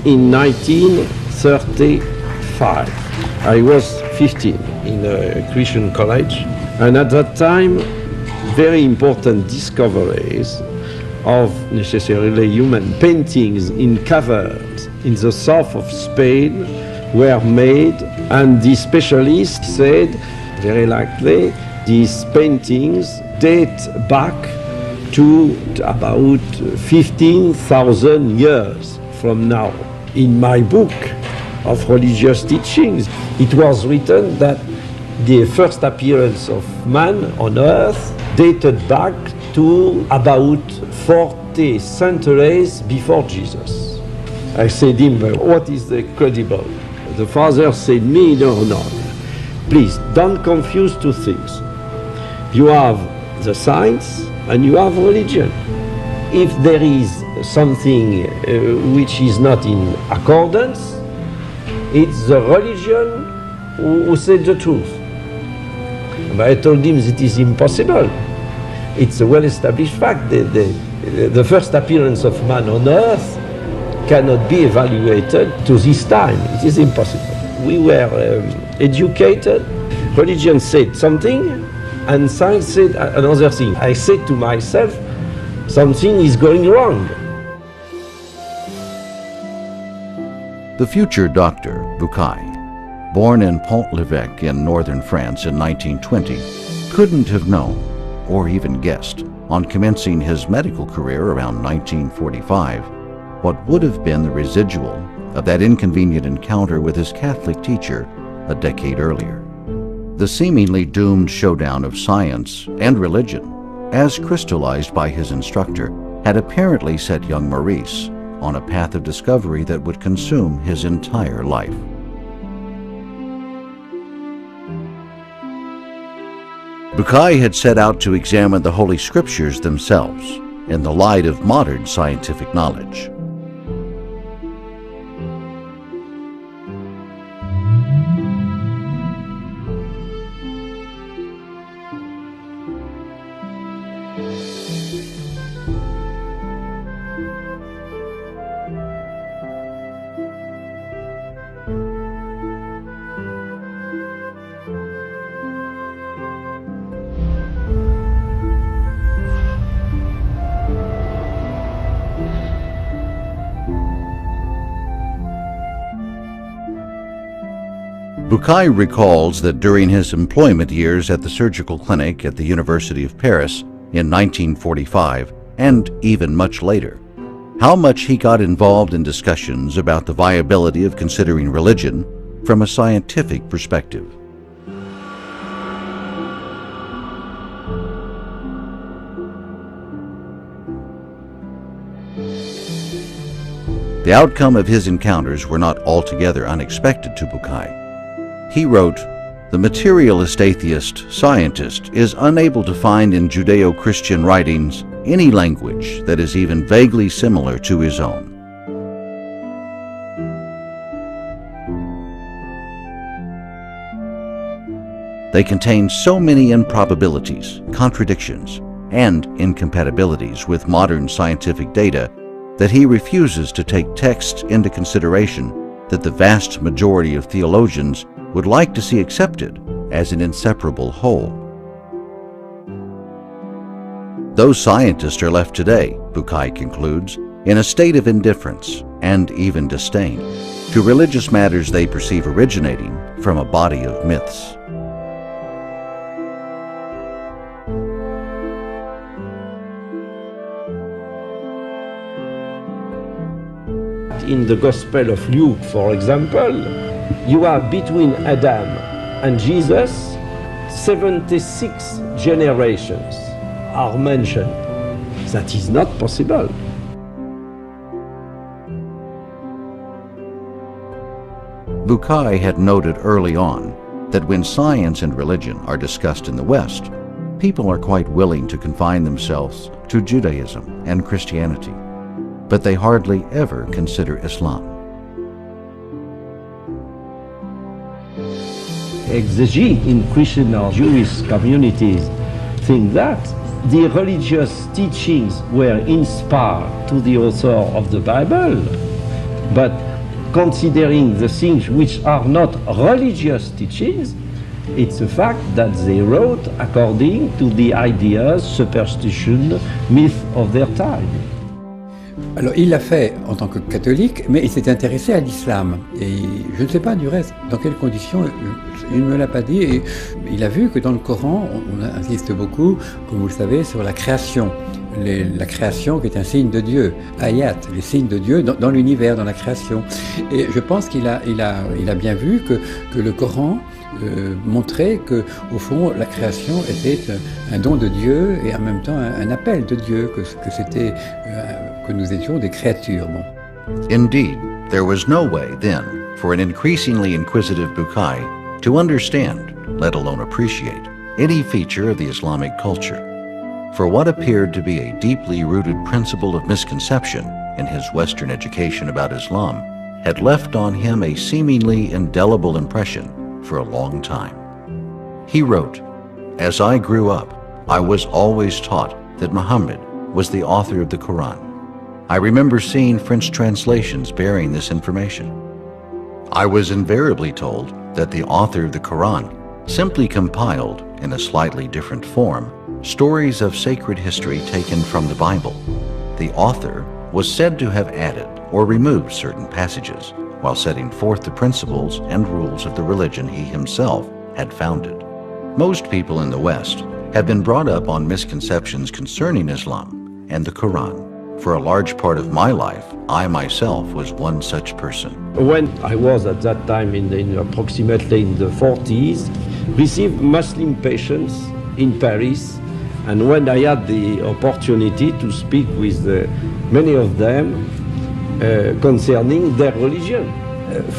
in 1935. I was 15 in a Christian college, and at that time, very important discoveries of necessarily human paintings in caverns in the south of Spain were made, and the specialists said, very likely, these paintings date back to about 15,000 years from now. In my book of religious teachings, it was written that the first appearance of man on earth dated back to about 40 centuries before Jesus. I said to him, what is the credible? The father said me, no. Please, don't confuse two things. You have the science and you have religion. If there is something which is not in accordance, it's the religion who said the truth. But I told him that it is impossible. It's a well-established fact that the first appearance of man on earth cannot be evaluated to this time. It is impossible. We were educated, religion said something, and science said another thing. I said to myself, something is going wrong. The future doctor, Bucaille, born in Pont-l'Evêque in northern France in 1920, couldn't have known, or even guessed, on commencing his medical career around 1945, what would have been the residual of that inconvenient encounter with his Catholic teacher a decade earlier. The seemingly doomed showdown of science and religion, as crystallized by his instructor, had apparently set young Maurice on a path of discovery that would consume his entire life. Bucaille had set out to examine the Holy Scriptures themselves in the light of modern scientific knowledge. Bucaille recalls that during his employment years at the surgical clinic at the University of Paris in 1945, and even much later, how much he got involved in discussions about the viability of considering religion from a scientific perspective. The outcome of his encounters were not altogether unexpected to Bucaille. He wrote, "The materialist atheist scientist is unable to find in Judeo-Christian writings any language that is even vaguely similar to his own. They contain so many improbabilities, contradictions, and incompatibilities with modern scientific data that he refuses to take texts into consideration that the vast majority of theologians would like to see accepted as an inseparable whole. Those scientists are left today," Bucaille concludes, "in a state of indifference and even disdain to religious matters they perceive originating from a body of myths." In the Gospel of Luke, for example, you have between Adam and Jesus 76 generations are mentioned. That is not possible. Bucaille had noted early on that when science and religion are discussed in the West, people are quite willing to confine themselves to Judaism and Christianity, but they hardly ever consider Islam. Exegetes in Christian or Jewish communities think that the religious teachings were inspired to the author of the Bible, but considering the things which are not religious teachings, it's a fact that they wrote according to the ideas, superstition, myth of their time. Alors il l'a fait en tant que catholique, mais il s'est intéressé à l'islam. Et je ne sais pas du reste, dans quelles conditions, il ne me l'a pas dit. Et il a vu que dans le Coran, on insiste beaucoup, comme vous le savez, sur la création. La création qui est un signe de Dieu, ayat, les signes de Dieu dans l'univers, dans la création. Et je pense qu'il a bien vu que le Coran montrait que, au fond, la création était un don de Dieu et en même temps un appel de Dieu, que nous étions des créatures. Bon. Indeed, there was no way then for an increasingly inquisitive Bucaille to understand, let alone appreciate, any feature of the Islamic culture. For what appeared to be a deeply rooted principle of misconception in his Western education about Islam had left on him a seemingly indelible impression for a long time. He wrote, "As I grew up, I was always taught that Muhammad was the author of the Quran. I remember seeing French translations bearing this information. I was invariably told that the author of the Quran simply compiled, in a slightly different form, stories of sacred history taken from the Bible. The author was said to have added or removed certain passages while setting forth the principles and rules of the religion he himself had founded. Most people in the West have been brought up on misconceptions concerning Islam and the Quran. For a large part of my life, I myself was one such person." When I was at that time approximately in the 40s, received Muslim patients in Paris, and when I had the opportunity to speak with many of them concerning their religion.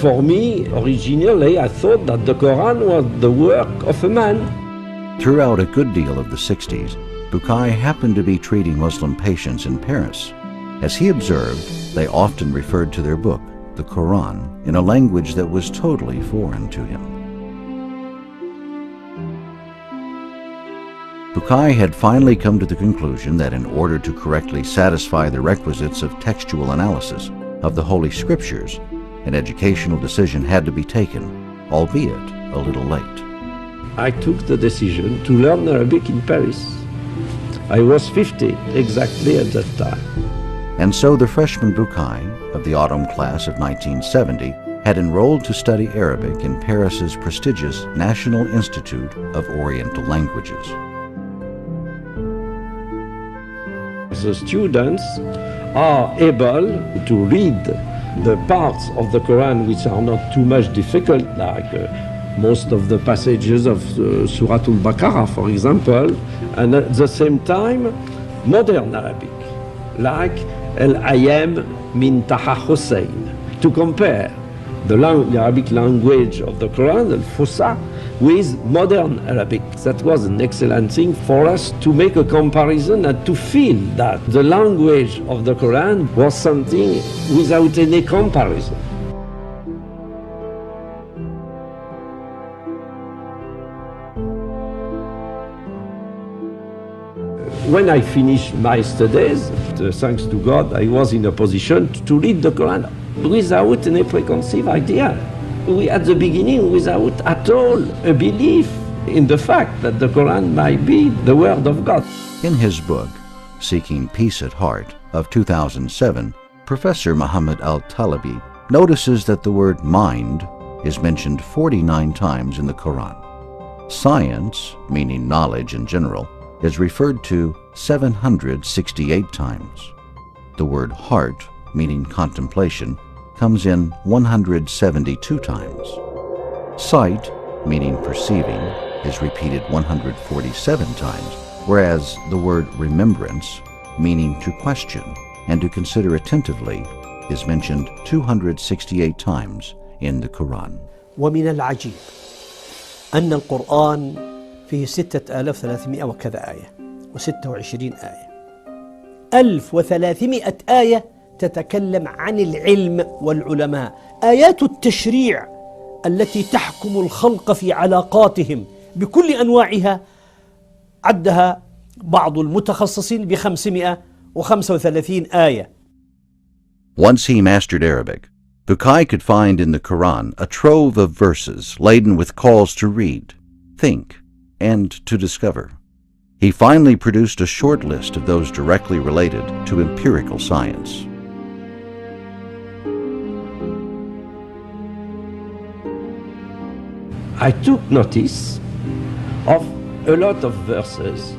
For me, originally, I thought that the Quran was the work of a man. Throughout a good deal of the 60s, Bucaille happened to be treating Muslim patients in Paris. As he observed, they often referred to their book, the Quran, in a language that was totally foreign to him. Bucaille had finally come to the conclusion that in order to correctly satisfy the requisites of textual analysis of the Holy Scriptures, an educational decision had to be taken, albeit a little late. I took the decision to learn Arabic in Paris. I was 50 exactly at that time. And so the freshman Bucaille of the autumn class of 1970 had enrolled to study Arabic in Paris's prestigious National Institute of Oriental Languages. The students are able to read the parts of the Quran which are not too much difficult, like most of the passages of Surah Al-Baqarah, for example, and at the same time, modern Arabic, like Al-Ayam min Taha Hussein, to compare the Arabic language of the Quran, Al-Fusha, with modern Arabic. That was an excellent thing for us to make a comparison and to feel that the language of the Quran was something without any comparison. When I finished my studies, thanks to God, I was in a position to read the Quran without any preconceived idea. At the beginning, without at all a belief in the fact that the Quran might be the Word of God. In his book, Seeking Peace at Heart, of 2007, Professor Muhammad al-Talibi notices that the word mind is mentioned 49 times in the Quran. Science, meaning knowledge in general, is referred to 768 times. The word heart, meaning contemplation, comes in 172 times. Sight, meaning perceiving, is repeated 147 times, whereas the word remembrance, meaning to question and to consider attentively, is mentioned 268 times in the Quran. ومن العجيب أن القرآن فيه 6300 وكذا آية و26 آية. 1300 آية تتكلم عن العلم والعلماء، آيات التشريع التي تحكم الخلق في علاقاتهم بكل أنواعها عدها بعض المتخصصين ب535 آية. Once he mastered Arabic, Bucaille could find in the Quran a trove of verses laden with calls to read, think, and to discover. He finally produced a short list of those directly related to empirical science. I took notice of a lot of verses.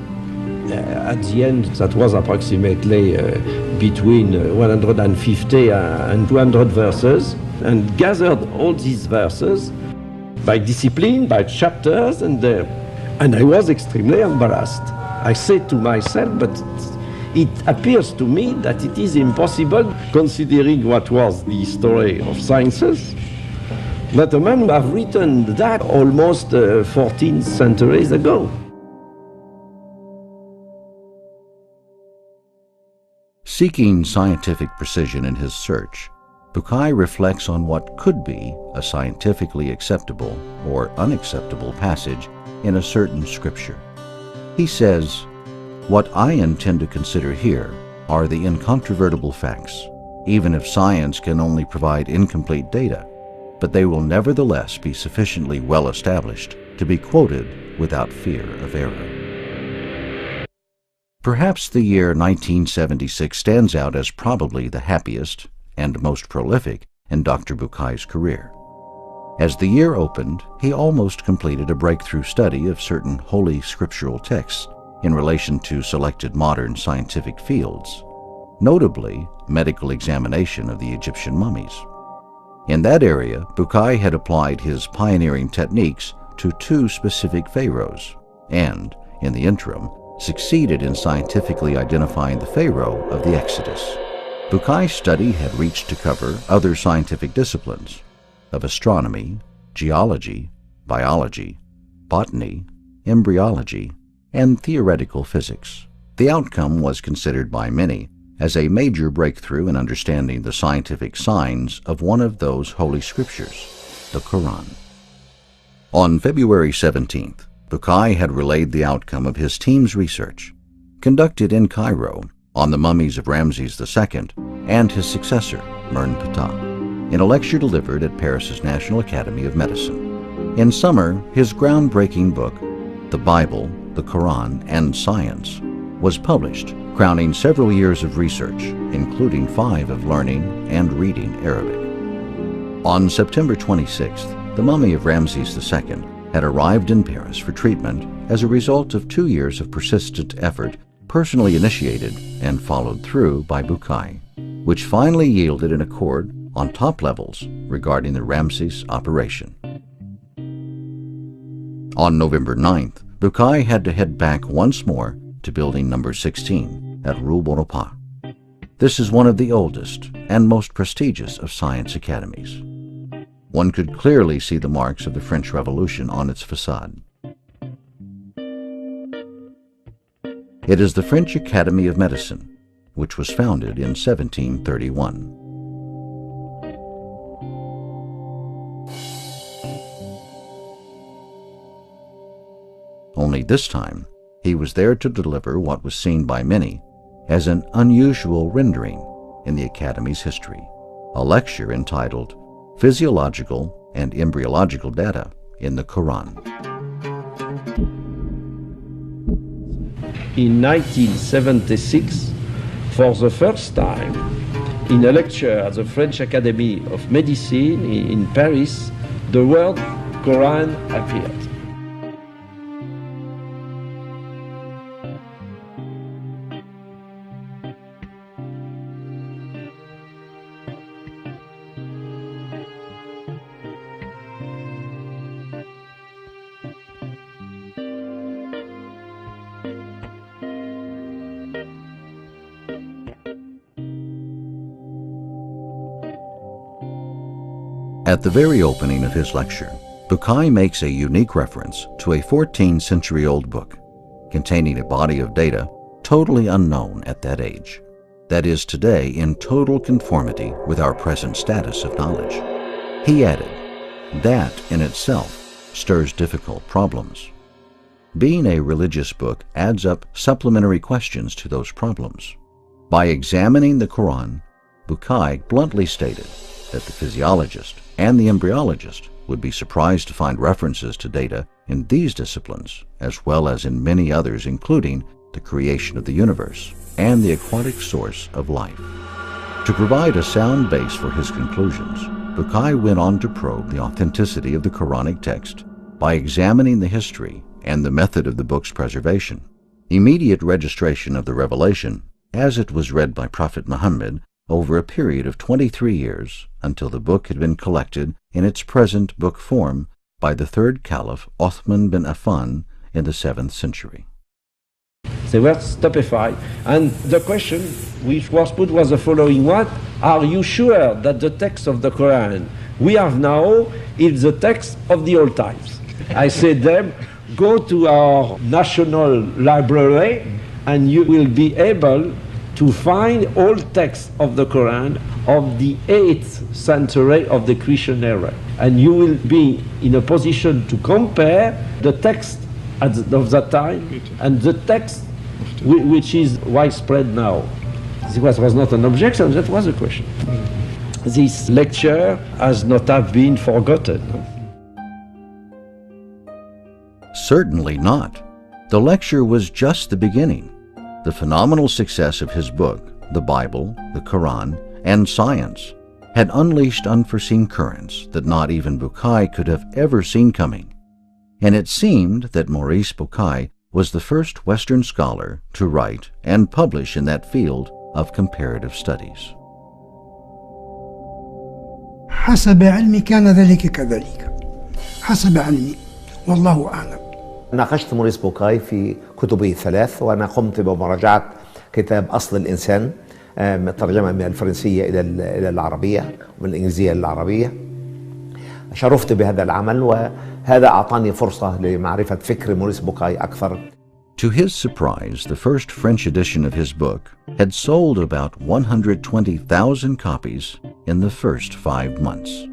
At the end, that was approximately between 150 and 200 verses, and gathered all these verses by discipline, by chapters, and I was extremely embarrassed. I said to myself, but it appears to me that it is impossible, considering what was the history of sciences, that a man who have written that almost 14 centuries ago. Seeking scientific precision in his search, Bucaille reflects on what could be a scientifically acceptable or unacceptable passage in a certain scripture. He says, "What I intend to consider here are the incontrovertible facts, even if science can only provide incomplete data, but they will nevertheless be sufficiently well established to be quoted without fear of error." Perhaps the year 1976 stands out as probably the happiest and most prolific in Dr. Bucaille's career. As the year opened, he almost completed a breakthrough study of certain holy scriptural texts in relation to selected modern scientific fields, notably medical examination of the Egyptian mummies. In that area, Bucaille had applied his pioneering techniques to 2 specific pharaohs, and, in the interim, succeeded in scientifically identifying the Pharaoh of the Exodus. Bucaille's study had reached to cover other scientific disciplines of astronomy, geology, biology, botany, embryology, and theoretical physics. The outcome was considered by many as a major breakthrough in understanding the scientific signs of one of those holy scriptures, the Quran. On February 17th, Bucaille had relayed the outcome of his team's research, conducted in Cairo, on the mummies of Ramses II and his successor, Ptah, in a lecture delivered at Paris's National Academy of Medicine. In summer, his groundbreaking book, The Bible, the Quran, and Science, was published, crowning several years of research, including 5 of learning and reading Arabic. On September 26th, the mummy of Ramses II had arrived in Paris for treatment as a result of 2 years of persistent effort personally initiated and followed through by Bucaille, which finally yielded an accord on top levels regarding the Ramses operation. On November 9th, Bucaille had to head back once more to building number 16 at Rue Bonaparte. This is one of the oldest and most prestigious of science academies. One could clearly see the marks of the French Revolution on its facade. It is the French Academy of Medicine, which was founded in 1731. Only this time, he was there to deliver what was seen by many as an unusual rendering in the Academy's history, a lecture entitled Physiological and Embryological Data in the Quran. In 1976, for the first time, in a lecture at the French Academy of Medicine in Paris, the word Quran appeared. At the very opening of his lecture, Bucaille makes a unique reference to a 14th-century-old book containing a body of data totally unknown at that age, that is today in total conformity with our present status of knowledge. He added, that in itself stirs difficult problems. Being a religious book adds up supplementary questions to those problems. By examining the Quran, Bucaille bluntly stated that the physiologist and the embryologist would be surprised to find references to data in these disciplines, as well as in many others, including the creation of the universe and the aquatic source of life. To provide a sound base for his conclusions, Bucaille went on to probe the authenticity of the Quranic text by examining the history and the method of the book's preservation. Immediate registration of the revelation, as it was read by Prophet Muhammad over a period of 23 years until the book had been collected in its present book form by the third Caliph Othman bin Affan in the 7th century. They were stupefied, and the question which was put was the following: what are you sure that the text of the Quran we have now is the text of the old times? I said them, go to our national library and you will be able to find all texts of the Quran of the 8th century of the Christian era, and you will be in a position to compare the text of that time and the text which is widespread now. This was not an objection, that was a question. This lecture has not have been forgotten. Certainly not. The lecture was just the beginning. The phenomenal success of his book, the Bible, the Quran, and science, had unleashed unforeseen currents that not even Bucaille could have ever seen coming. And it seemed that Maurice Bucaille was the first Western scholar to write and publish in that field of comparative studies. حسب علمي كان ذلك كذلك. حسب علمي والله أعلم. ناقشت موريس بوكاي في كتبه الثلاث، وأنا قمت بمراجعة كتاب أصل الإنسان ترجمة من الفرنسية إلى العربية ومن الإنجليزية للعربية. شرفت بهذا العمل، وهذا أعطاني فرصة لمعرفة فكر موريس بوكاي أكثر. To his surprise, the first French edition of his book had sold about 120,000 copies in the first 5 months.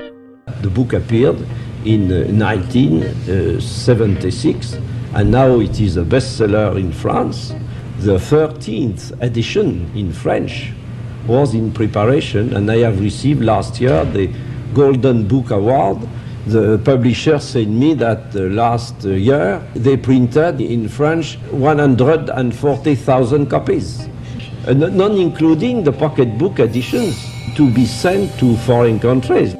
The book appeared in 1976, and now it is a bestseller in France. The 13th edition in French was in preparation, and I have received last year the Golden Book Award. The publisher said me that last year they printed in French 140,000 copies, not including the pocketbook editions to be sent to foreign countries.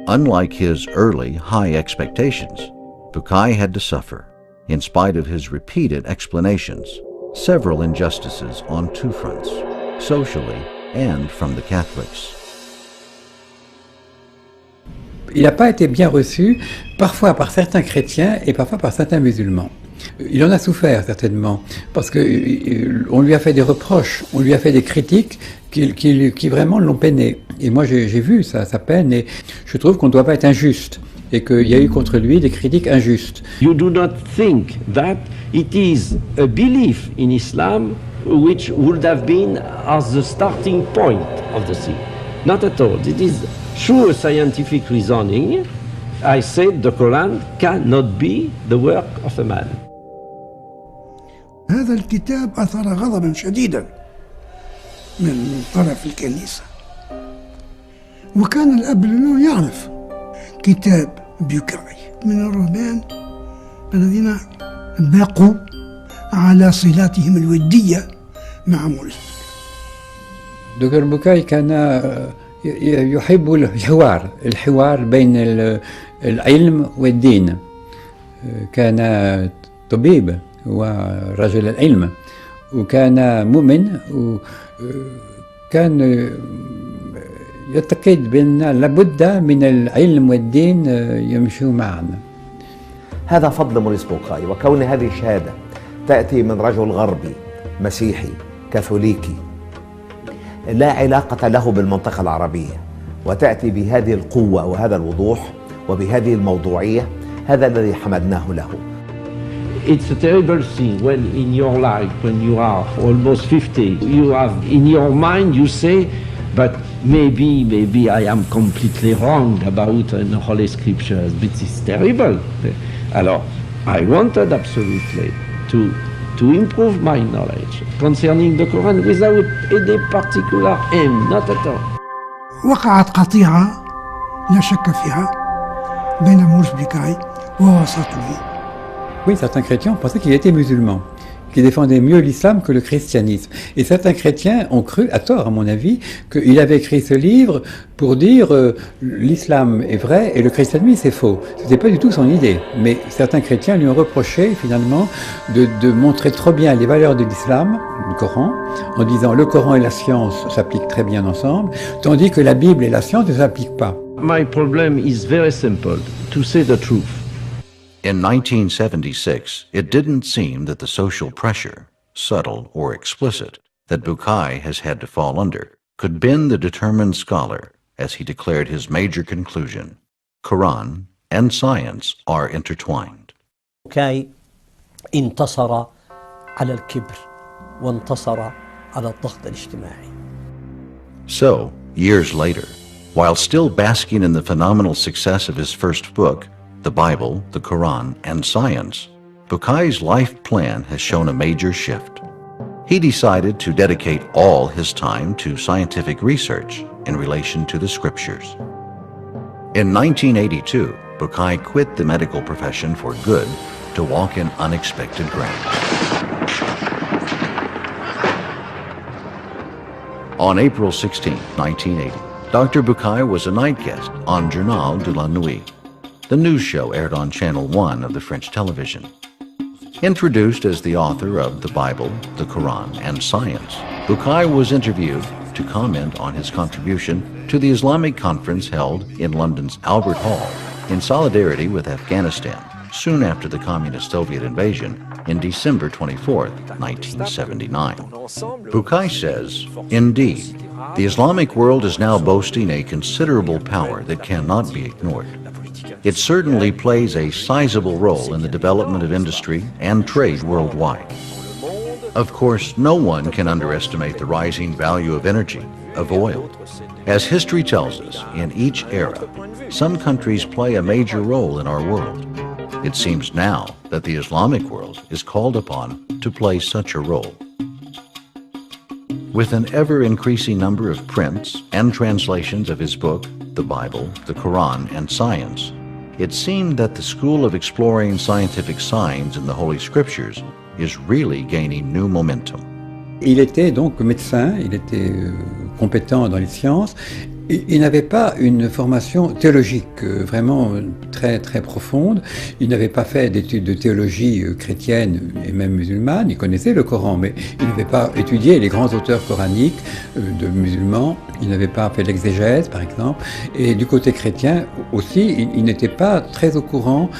Unlike his early high expectations, Bucaille had to suffer, in spite of his repeated explanations, several injustices on 2 fronts, socially and from the Catholics. Il n'a pas été bien reçu, parfois par certains chrétiens et parfois par certains musulmans. Il en a souffert certainement, parce qu'on lui a fait des reproches, on lui a fait des critiques qui vraiment l'ont peiné. Et moi j'ai vu sa peine, et je trouve qu'on ne doit pas être injuste, et qu'il y a eu contre lui des critiques injustes. You do not think that it is a belief in Islam which would have been as the starting point of the thing. Not at all. It is through a scientific reasoning. I said the Quran cannot be the work of a man. هذا الكتاب أثار غضبا شديدا من طرف الكنيسة، وكان الأب لأنه يعرف كتاب بوكاي من الرهبان الذين بقوا على صلاتهم الودية مع موريس. دكتور بوكاي كان يحب الحوار بين العلم والدين. كان طبيب ورجل العلم، وكان مؤمن، وكان يعتقد بأن لابد من العلم والدين يمشوا معا. هذا فضل موريس بوكاي، وكون هذه الشهادة تأتي من رجل غربي مسيحي كاثوليكي لا علاقة له بالمنطقة العربية، وتأتي بهذه القوة وهذا الوضوح وبهذه الموضوعية، هذا الذي حمدناه له. It's a terrible thing when in your life, when you are almost 50, you have in your mind, you say, but maybe I am completely wrong about the Holy Scriptures, but it's terrible. Alors, I wanted absolutely to improve my knowledge concerning the Quran without any particular aim, not at all. وقعت قطيعة لا شك فيها بين موريس بوكاي ووسطه. Oui, certains chrétiens pensaient qu'il était musulman, qu'il défendait mieux l'islam que le christianisme. Et certains chrétiens ont cru, à tort à mon avis, qu'il avait écrit ce livre pour dire l'islam est vrai et le christianisme c'est faux. Ce n'était pas du tout son idée. Mais certains chrétiens lui ont reproché finalement de montrer trop bien les valeurs de l'islam, du Coran, en disant le Coran et la science s'appliquent très bien ensemble, tandis que la Bible et la science ne s'appliquent pas. My problem is very simple, to say the truth. In 1976, it didn't seem that the social pressure, subtle or explicit, that Bucaille has had to fall under could bend the determined scholar as he declared his major conclusion: Quran and science are intertwined. بوكاي انتصر على الكبر وانتصر على الضغط الاجتماعي. So, years later, while still basking in the phenomenal success of his first book, The Bible, the Quran, and Science, Bucaille's life plan has shown a major shift. He decided to dedicate all his time to scientific research in relation to the scriptures. In 1982, Bucaille quit the medical profession for good to walk in unexpected ground. On April 16, 1980, Dr. Bucaille was a night guest on Journal de la Nuit. The news show aired on Channel 1 of the French television. Introduced as the author of The Bible, the Quran, and Science, Bucaille was interviewed to comment on his contribution to the Islamic conference held in London's Albert Hall in solidarity with Afghanistan soon after the Communist Soviet invasion in December 24, 1979. Bucaille says, "Indeed, the Islamic world is now boasting a considerable power that cannot be ignored. It certainly plays a sizable role in the development of industry and trade worldwide. Of course, no one can underestimate the rising value of energy, of oil. As history tells us, in each era, some countries play a major role in our world. It seems now that the Islamic world is called upon to play such a role." With an ever-increasing number of prints and translations of his book, The Bible, the Quran, and Science, it seemed that the school of exploring scientific signs in the Holy Scriptures is really gaining new momentum. Il était donc médecin, il était compétent dans les sciences. Il n'avait pas une formation théologique vraiment très très profonde. Il n'avait pas fait d'études de théologie chrétienne et même musulmane. Il connaissait le Coran, mais il n'avait pas étudié les grands auteurs coraniques de musulmans. Il n'avait pas fait l'exégèse, par exemple. Et du côté chrétien aussi, il n'était pas très au courant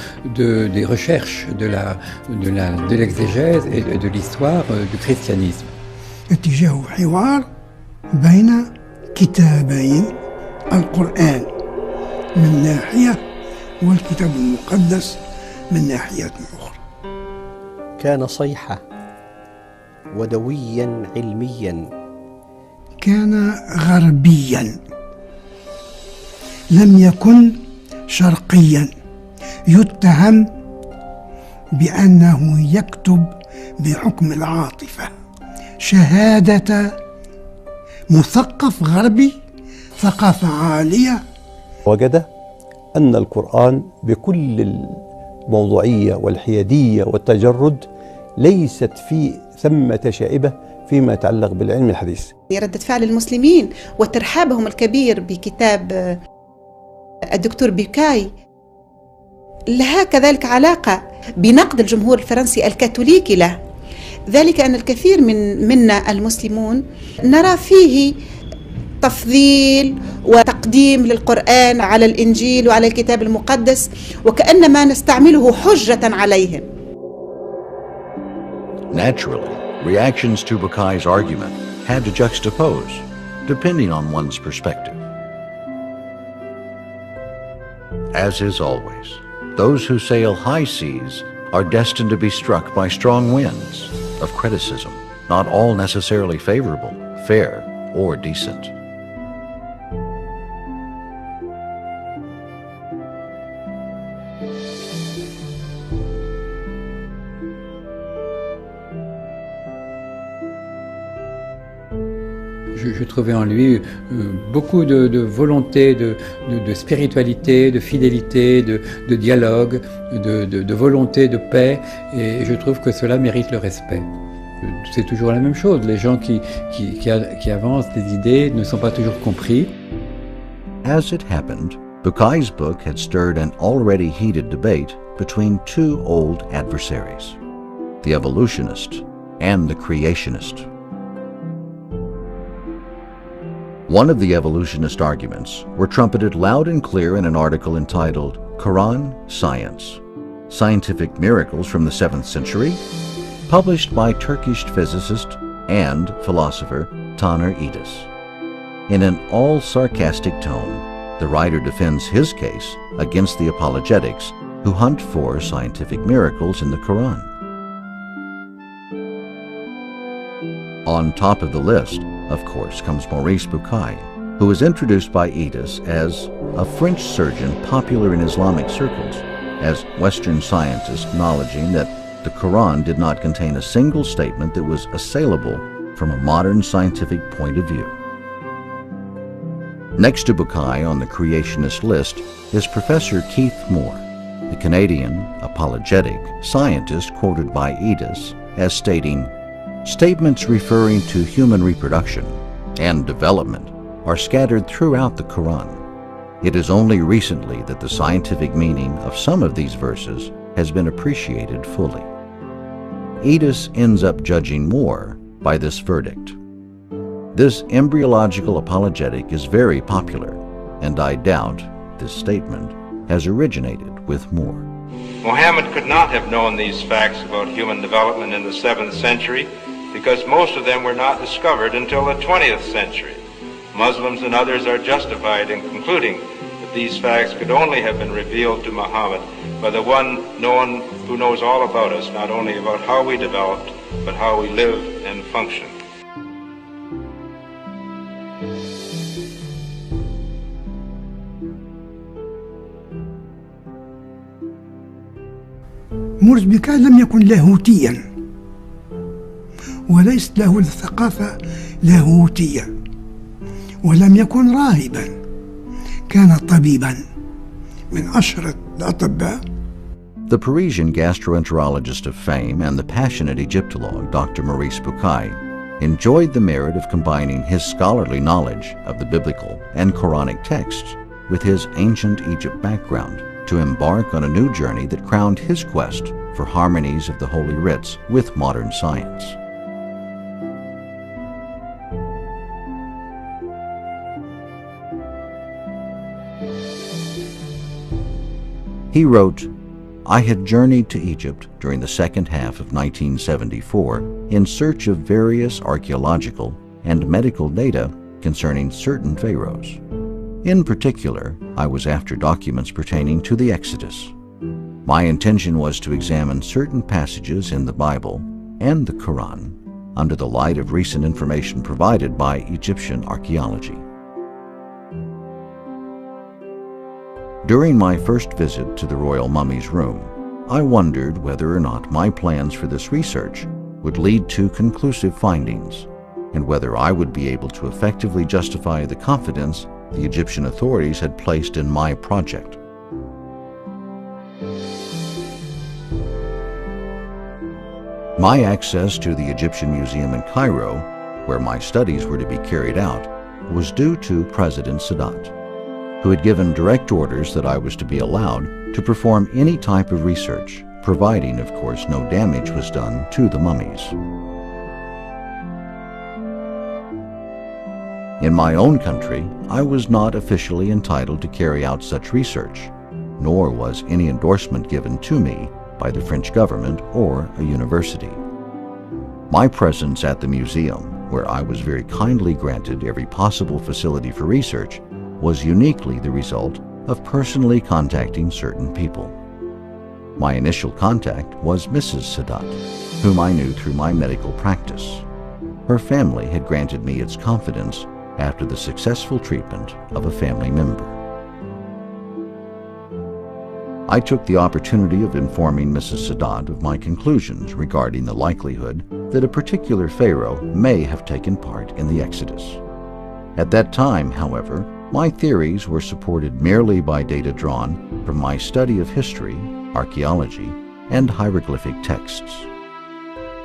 des recherches de l'exégèse et de l'histoire du christianisme. اتجاه حوار بين كتابين، القرآن من ناحية والكتاب المقدس من ناحية أخرى. كان صيحة ودويا علميا. كان غربيا، لم يكن شرقيا، يتهم بأنه يكتب بحكم العاطفة، شهادة مثقف غربي، ثقافة عالية. وجد أن القرآن بكل الموضوعية والحيادية والتجرد ليست فيه ثمة شائبة فيما يتعلق بالعلم الحديث. ردة فعل المسلمين وترحابهم الكبير بكتاب الدكتور بوكاي لها كذلك علاقة بنقد الجمهور الفرنسي الكاثوليكي له، ذلك أن الكثير منا المسلمون نرى فيه تفضيل وتقديم للقرآن على الإنجيل وعلى الكتاب المقدس، وكأنما نستعمله حجة عليهم. Naturally, reactions to Bucaille's argument had to juxtapose, depending on one's perspective. As is always, those who sail high seas are destined to be struck by strong winds of criticism, not all necessarily favorable, fair, or decent. Je Je trouvais en lui beaucoup de volonté, de spiritualité, de fidélité, de dialogue, de volonté de paix, et je trouve que cela mérite le respect. C'est toujours la même chose, les gens qui avancent des idées ne sont pas toujours compris. As it happened, Bucaille's book had stirred an already heated debate between two old adversaries, the evolutionist and the creationist. One of the evolutionist arguments were trumpeted loud and clear in an article entitled Quran Science, Scientific Miracles from the 7th Century, published by Turkish physicist and philosopher Taner Edis. In an all-sarcastic tone, the writer defends his case against the apologetics who hunt for scientific miracles in the Quran. On top of the list, of course, comes Maurice Bucaille, who was introduced by Edis as a French surgeon popular in Islamic circles, as Western scientists acknowledging that the Quran did not contain a single statement that was assailable from a modern scientific point of view. Next to Bucaille on the creationist list is Professor Keith Moore, the Canadian apologetic scientist quoted by Edis as stating, "Statements referring to human reproduction and development are scattered throughout the Quran. It is only recently that the scientific meaning of some of these verses has been appreciated fully." Edis ends up judging Moore by this verdict. This embryological apologetic is very popular, and I doubt this statement has originated with Moore. Muhammad could not have known these facts about human development in the 7th century because most of them were not discovered until the 20th century. Muslims and others are justified in concluding that these facts could only have been revealed to Muhammad by the one who knows all about us, not only about how we developed, but how we live and function. موريس بوكاي لم يكن لاهوتيا وليست له الثقافة لاهوتية ولم يكن راهبا، كان طبيبا من أشهر الأطباء. The Parisian gastroenterologist of fame and the passionate Egyptologist Dr. Maurice Bucaille enjoyed the merit of combining his scholarly knowledge of the biblical and Quranic texts with his ancient Egypt background to embark on a new journey that crowned his quest for harmonies of the Holy Writs with modern science. He wrote, "I had journeyed to Egypt during the second half of 1974 in search of various archaeological and medical data concerning certain pharaohs. In particular, I was after documents pertaining to the Exodus. My intention was to examine certain passages in the Bible and the Quran under the light of recent information provided by Egyptian archaeology. During my first visit to the royal mummy's room, I wondered whether or not my plans for this research would lead to conclusive findings, and whether I would be able to effectively justify the confidence the Egyptian authorities had placed in my project. My access to the Egyptian Museum in Cairo, where my studies were to be carried out, was due to President Sadat, who had given direct orders that I was to be allowed to perform any type of research, providing, of course, no damage was done to the mummies. In my own country, I was not officially entitled to carry out such research, nor was any endorsement given to me by the French government or a university. My presence at the museum, where I was very kindly granted every possible facility for research, was uniquely the result of personally contacting certain people. My initial contact was Mrs. Sadat, whom I knew through my medical practice. Her family had granted me its confidence after the successful treatment of a family member. I took the opportunity of informing Mrs. Sadat of my conclusions regarding the likelihood that a particular pharaoh may have taken part in the Exodus. At that time, however, my theories were supported merely by data drawn from my study of history, archaeology, and hieroglyphic texts.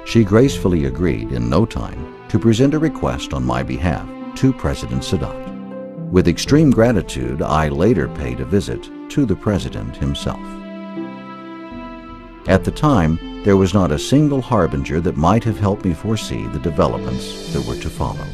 She gracefully agreed in no time to present a request on my behalf to President Sadat. With extreme gratitude, I later paid a visit to the President himself. At the time, there was not a single harbinger that might have helped me foresee the developments that were to follow.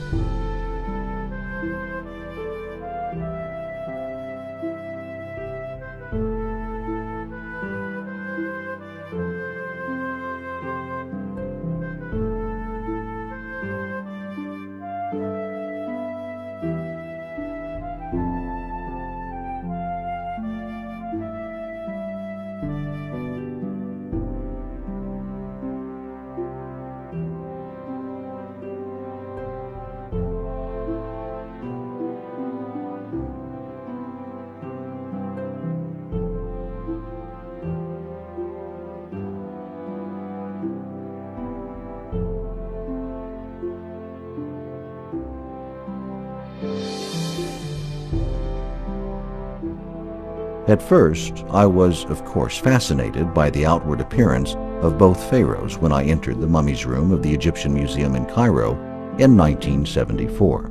At first, I was, of course, fascinated by the outward appearance of both pharaohs when I entered the mummies room of the Egyptian Museum in Cairo in 1974.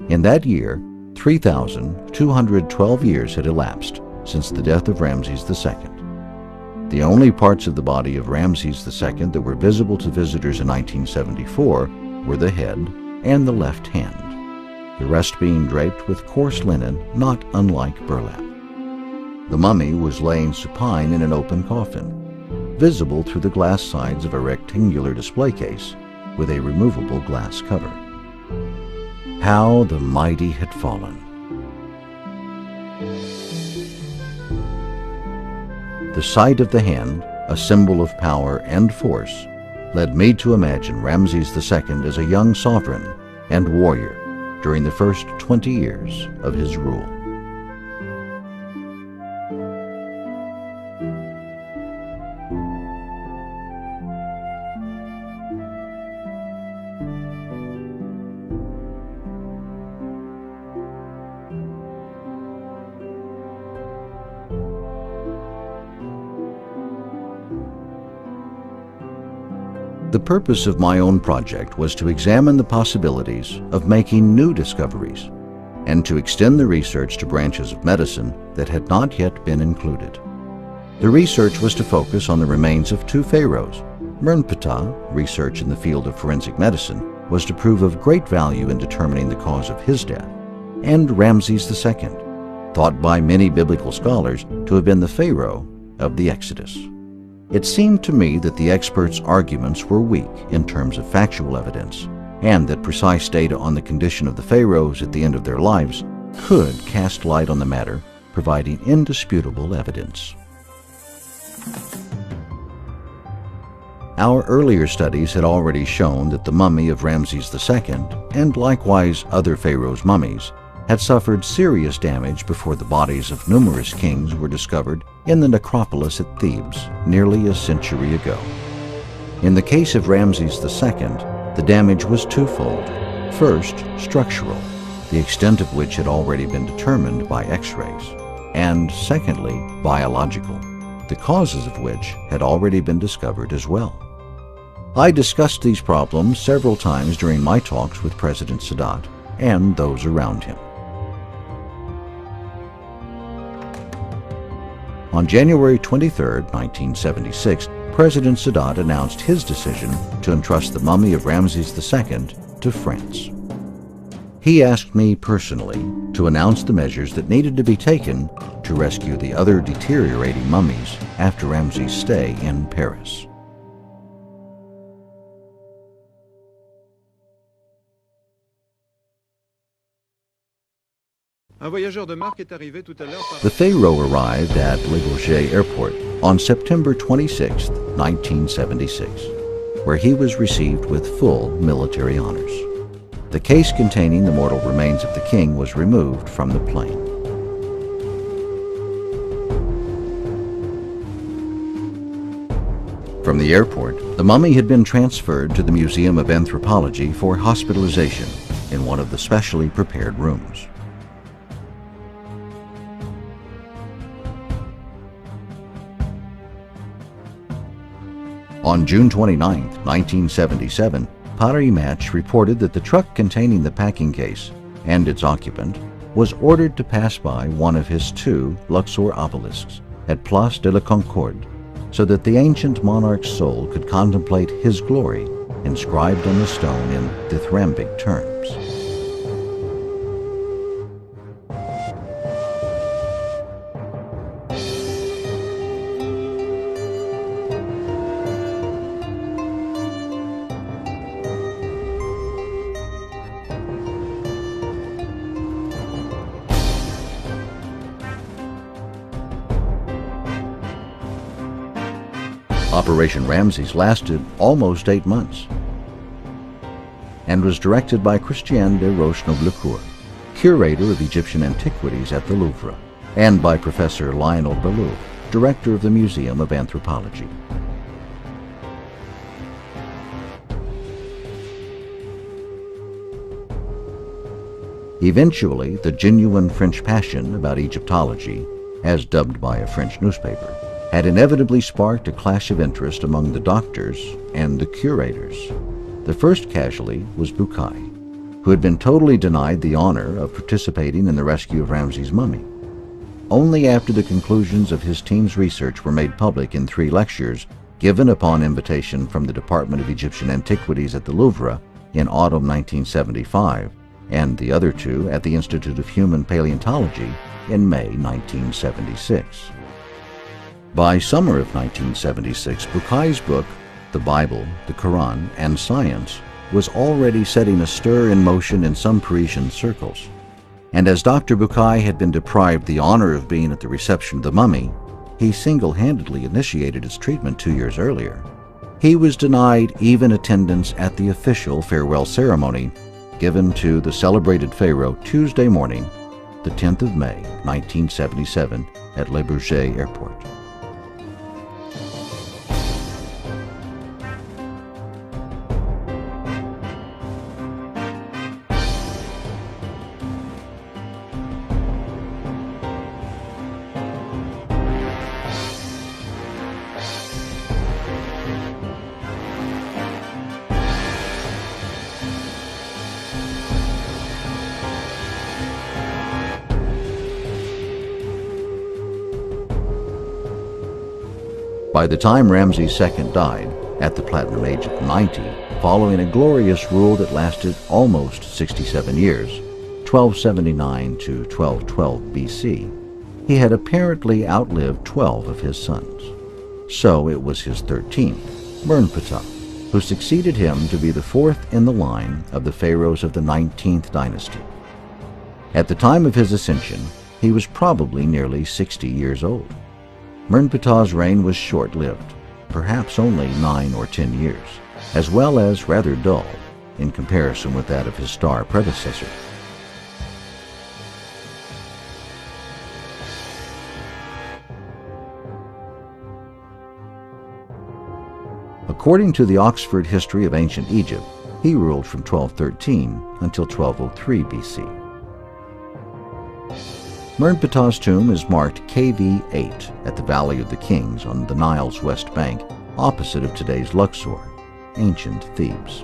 In that year, 3,212 years had elapsed since the death of Ramses II. The only parts of the body of Ramses II that were visible to visitors in 1974 were the head and the left hand, the rest being draped with coarse linen not unlike burlap. The mummy was laying supine in an open coffin, visible through the glass sides of a rectangular display case with a removable glass cover. How the mighty had fallen. The sight of the hand, a symbol of power and force, led me to imagine Ramses II as a young sovereign and warrior during the first 20 years of his rule. The purpose of my own project was to examine the possibilities of making new discoveries and to extend the research to branches of medicine that had not yet been included. The research was to focus on the remains of two pharaohs. Mernptah, research in the field of forensic medicine, was to prove of great value in determining the cause of his death, and Ramses II, thought by many biblical scholars to have been the pharaoh of the Exodus. It seemed to me that the experts' arguments were weak in terms of factual evidence, and that precise data on the condition of the pharaohs at the end of their lives could cast light on the matter, providing indisputable evidence. Our earlier studies had already shown that the mummy of Ramses II, and likewise other pharaohs' mummies, had suffered serious damage before the bodies of numerous kings were discovered in the necropolis at Thebes nearly a century ago. In the case of Ramses II, the damage was twofold. First, structural, the extent of which had already been determined by X-rays, and secondly, biological, the causes of which had already been discovered as well. I discussed these problems several times during my talks with President Sadat and those around him. On January 23, 1976, President Sadat announced his decision to entrust the mummy of Ramses II to France. He asked me personally to announce the measures that needed to be taken to rescue the other deteriorating mummies after Ramses' stay in Paris. The Pharaoh arrived at Le Bourget Airport on September 26, 1976, where he was received with full military honors. The case containing the mortal remains of the king was removed from the plane. From the airport, the mummy had been transferred to the Museum of Anthropology for hospitalization in one of the specially prepared rooms. On June 29, 1977, Paris Match reported that the truck containing the packing case and its occupant was ordered to pass by one of his 2 Luxor obelisks at Place de la Concorde, so that the ancient monarch's soul could contemplate his glory inscribed on the stone in dithyrambic terms. Operation Ramses lasted almost 8 months and was directed by Christian de Roche-Noblecourt, curator of Egyptian antiquities at the Louvre, and by Professor Lionel Belleau, director of the Museum of Anthropology. Eventually, the genuine French passion about Egyptology, as dubbed by a French newspaper, had inevitably sparked a clash of interest among the doctors and the curators. The first casualty was Bucaille, who had been totally denied the honor of participating in the rescue of Ramses' mummy. Only after the conclusions of his team's research were made public in 3 lectures given upon invitation from the Department of Egyptian Antiquities at the Louvre in autumn 1975, and the other 2 at the Institute of Human Paleontology in May 1976. By summer of 1976, Bucaille's book, The Bible, the Quran, and Science, was already setting a stir in motion in some Parisian circles. And as Dr. Bucaille had been deprived the honor of being at the reception of the mummy, he single-handedly initiated its treatment 2 years earlier. He was denied even attendance at the official farewell ceremony given to the celebrated Pharaoh Tuesday morning, the 10th of May, 1977, at Le Bourget Airport. By the time Ramses II died, at the platinum age of 90, following a glorious rule that lasted almost 67 years, 1279 to 1212 BC, he had apparently outlived 12 of his sons. So it was his 13th, Mernptah, who succeeded him to be the 4th in the line of the pharaohs of the 19th dynasty. At the time of his ascension, he was probably nearly 60 years old. Mernptah's reign was short-lived, perhaps only 9 or 10 years, as well as rather dull in comparison with that of his star predecessor. According to the Oxford History of Ancient Egypt, he ruled from 1213 until 1203 BC. Mernptah's tomb is marked KV8 at the Valley of the Kings on the Nile's west bank, opposite of today's Luxor, ancient Thebes.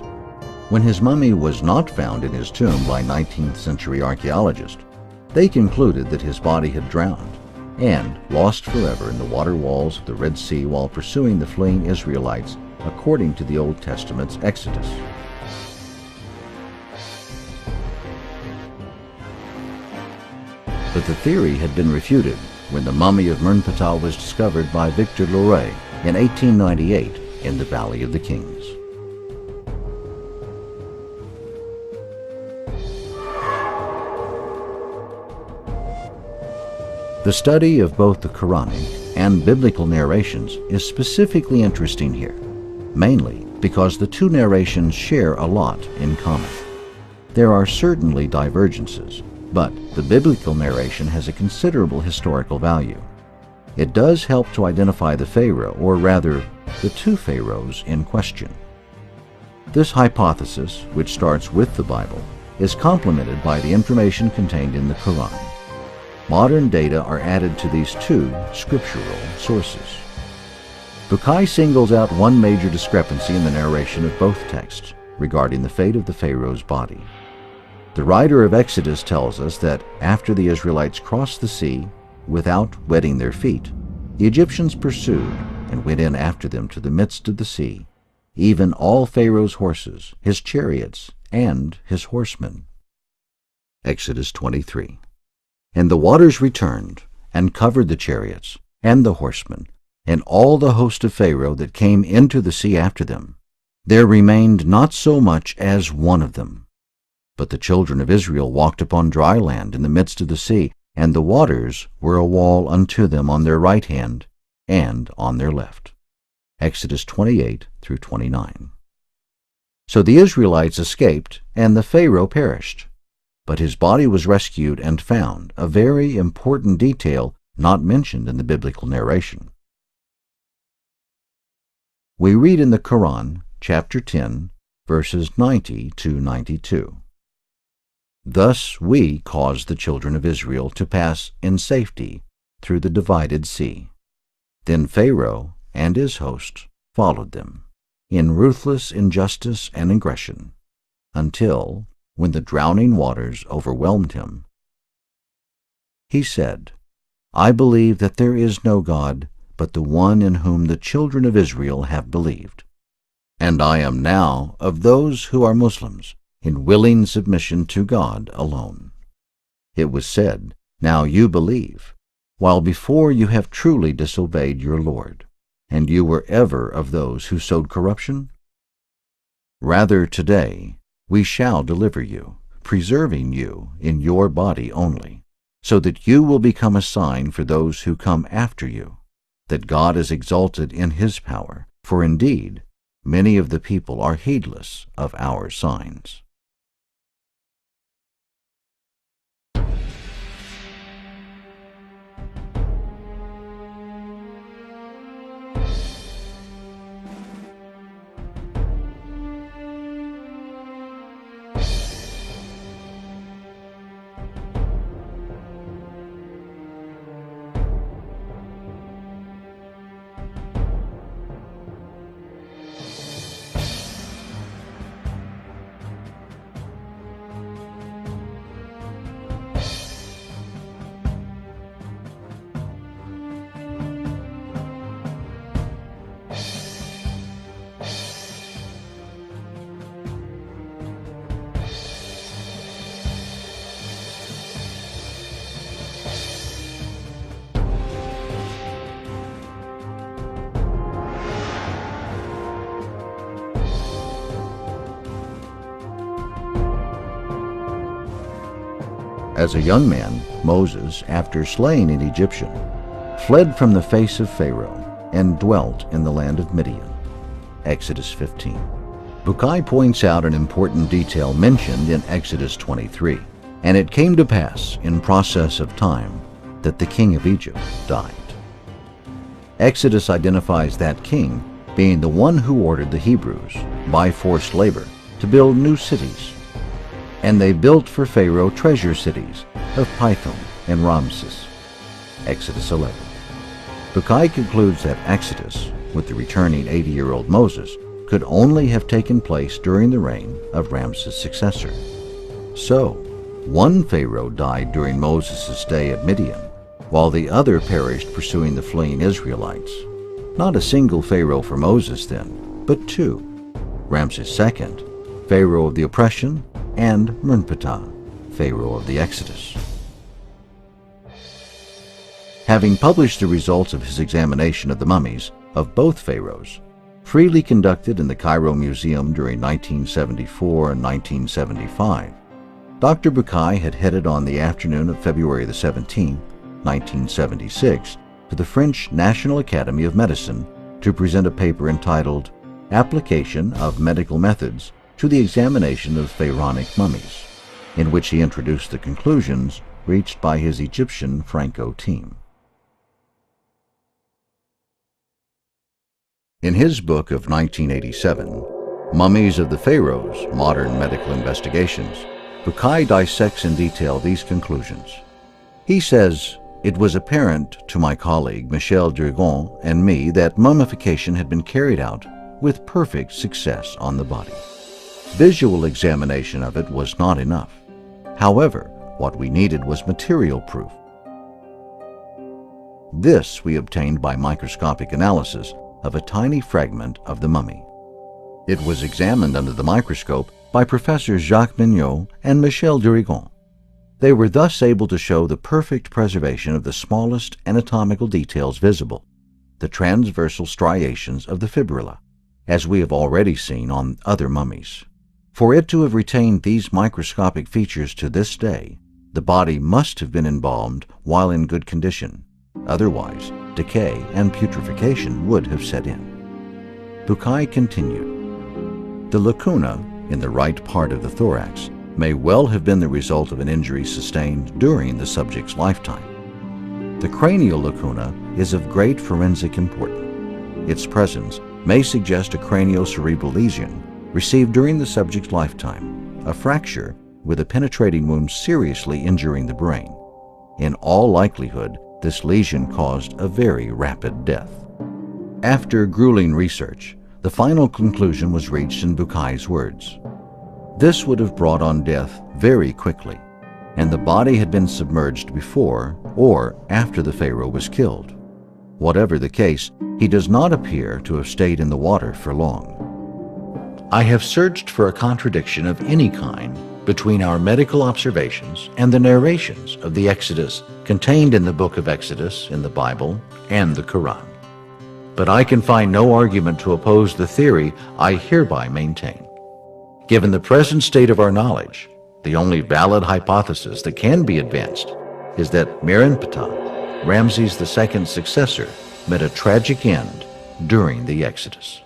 When his mummy was not found in his tomb by 19th century archaeologists, they concluded that his body had drowned and lost forever in the water walls of the Red Sea while pursuing the fleeing Israelites according to the Old Testament's Exodus. But the theory had been refuted when the mummy of Mernptah was discovered by Victor Loret in 1898 in the Valley of the Kings. The study of both the Quranic and biblical narrations is specifically interesting here, mainly because the 2 narrations share a lot in common. There are certainly divergences, but the biblical narration has a considerable historical value. It does help to identify the pharaoh, or rather, the 2 pharaohs in question. This hypothesis, which starts with the Bible, is complemented by the information contained in the Quran. Modern data are added to these two scriptural sources. Bucaille singles out one major discrepancy in the narration of both texts regarding the fate of the Pharaoh's body. The writer of Exodus tells us that after the Israelites crossed the sea without wetting their feet, the Egyptians pursued and went in after them to the midst of the sea, even all Pharaoh's horses, his chariots, and his horsemen. Exodus 23. And the waters returned and covered the chariots and the horsemen and all the host of Pharaoh that came into the sea after them. There remained not so much as one of them. But the children of Israel walked upon dry land in the midst of the sea, and the waters were a wall unto them on their right hand and on their left. Exodus 28 through 29. So the Israelites escaped, and the Pharaoh perished. But his body was rescued and found, a very important detail not mentioned in the biblical narration. We read in the Quran, chapter 10, verses 90 to 92. Thus we caused the children of Israel to pass in safety through the divided sea. Then Pharaoh and his host followed them, in ruthless injustice and aggression, until, when the drowning waters overwhelmed him, he said, I believe that there is no God but the one in whom the children of Israel have believed. And I am now of those who are Muslims, in willing submission to God alone. It was said, Now you believe, while before you have truly disobeyed your Lord, and you were ever of those who sowed corruption? Rather today we shall deliver you, preserving you in your body only, so that you will become a sign for those who come after you, that God is exalted in his power, for indeed many of the people are heedless of our signs. As a young man, Moses, after slaying an Egyptian, fled from the face of Pharaoh and dwelt in the land of Midian. Exodus 15. Bucaille points out an important detail mentioned in Exodus 23. And it came to pass in process of time that the king of Egypt died. Exodus identifies that king being the one who ordered the Hebrews, by forced labor, to build new cities. And they built for Pharaoh treasure cities of Pithom and Ramses. Exodus 11. Bucaille concludes that Exodus, with the returning 80-year-old Moses, could only have taken place during the reign of Ramses' successor. So, one Pharaoh died during Moses' stay at Midian, while the other perished pursuing the fleeing Israelites. Not a single Pharaoh for Moses then, but two: Ramses II, Pharaoh of the oppression, and Mernptah, Pharaoh of the Exodus. Having published the results of his examination of the mummies of both pharaohs, freely conducted in the Cairo Museum during 1974 and 1975, Dr. Bucaille had headed on the afternoon of February the 17th, 1976, to the French National Academy of Medicine to present a paper entitled Application of Medical Methods to the Examination of Pharaonic Mummies, in which he introduced the conclusions reached by his Egyptian Franco team. In his book of 1987, Mummies of the Pharaohs, Modern Medical Investigations, Bucaille dissects in detail these conclusions. He says, "It was apparent to my colleague Michel Durgon and me that mummification had been carried out with perfect success on the body. Visual examination of it was not enough. However, what we needed was material proof. This we obtained by microscopic analysis of a tiny fragment of the mummy. It was examined under the microscope by Professors Jacques Mignot and Michel Durgon. They were thus able to show the perfect preservation of the smallest anatomical details visible, the transversal striations of the fibrilla, as we have already seen on other mummies. For it to have retained these microscopic features to this day, the body must have been embalmed while in good condition. Otherwise, decay and putrefaction would have set in." Bucaille continued, "The lacuna in the right part of the thorax may well have been the result of an injury sustained during the subject's lifetime. The cranial lacuna is of great forensic importance. Its presence may suggest a craniocerebral lesion received during the subject's lifetime, a fracture with a penetrating wound seriously injuring the brain. In all likelihood, this lesion caused a very rapid death." After grueling research, the final conclusion was reached in Bucaille's words. This would have brought on death very quickly, and the body had been submerged before or after the pharaoh was killed. Whatever the case, he does not appear to have stayed in the water for long. "I have searched for a contradiction of any kind between our medical observations and the narrations of the Exodus contained in the book of Exodus in the Bible and the Quran. But I can find no argument to oppose the theory I hereby maintain. Given the present state of our knowledge, the only valid hypothesis that can be advanced is that Merenptah, Ramses II's successor, met a tragic end during the Exodus."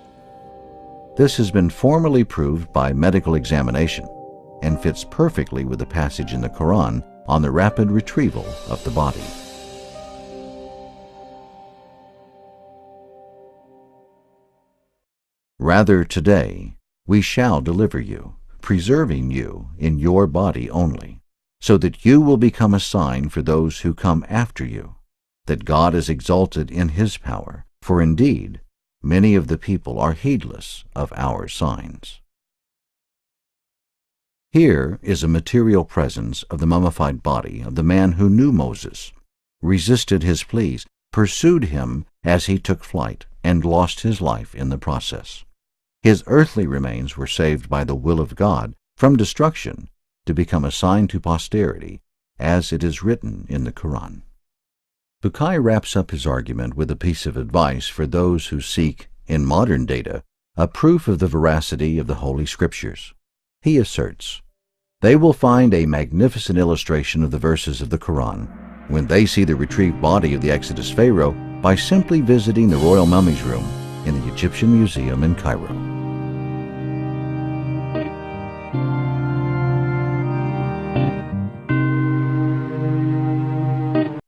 This has been formally proved by medical examination and fits perfectly with the passage in the Quran on the rapid retrieval of the body. "Rather today we shall deliver you, preserving you in your body only, so that you will become a sign for those who come after you, that God is exalted in his power, for indeed many of the people are heedless of our signs." Here is a material presence of the mummified body of the man who knew Moses, resisted his pleas, pursued him as he took flight, and lost his life in the process. His earthly remains were saved by the will of God from destruction to become a sign to posterity, as it is written in the Quran. Bucaille wraps up his argument with a piece of advice for those who seek, in modern data, a proof of the veracity of the Holy Scriptures. He asserts, "They will find a magnificent illustration of the verses of the Quran when they see the retrieved body of the Exodus Pharaoh by simply visiting the Royal Mummy's Room in the Egyptian Museum in Cairo."